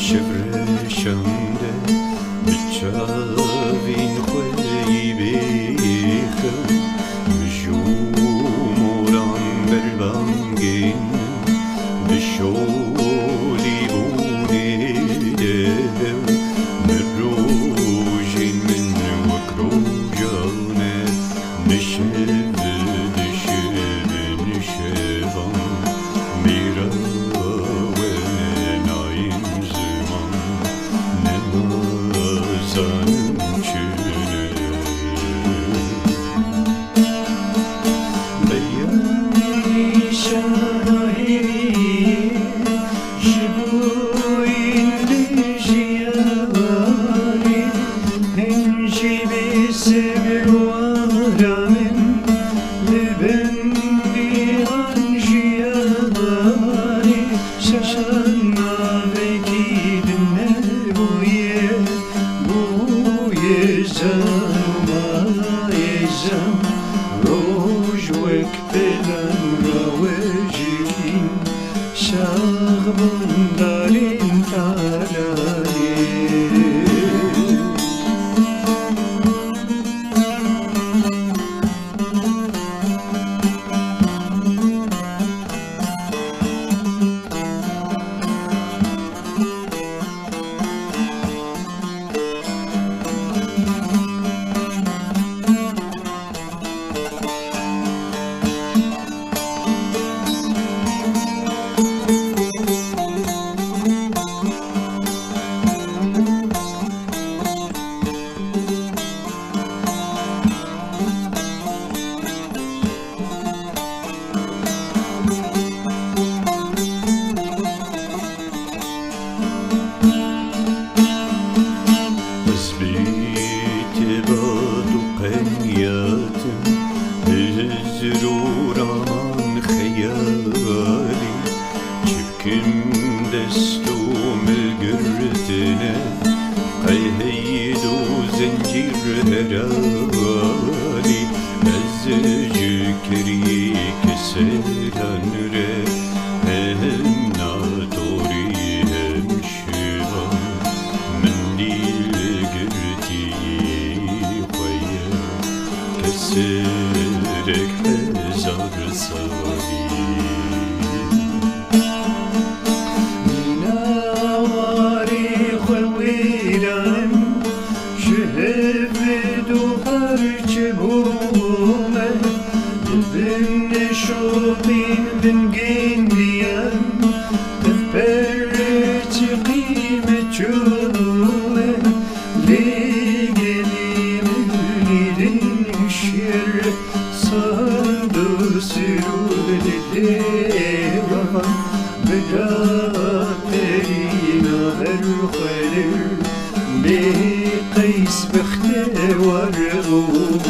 شفرشنده بچاوین خوی بیخم مجموران بربانگین بشولی بونیده مروجین من وکروجانه نشب نشبان میرا زروران خيالي جبكم دستوم القردنة قيهيدو زنجير هرالي أزجكري كسران ري هم ناطوري هم شبان من دي القردي خويا كسرك هزار سالي مناواري خويران شهفد وبرجبومه بن شوطين بن قنديان تفبرت قيمة جومه لقلي من الشر صادو سرود الديوان براترينا الخلر بقيس بختي ورغوبه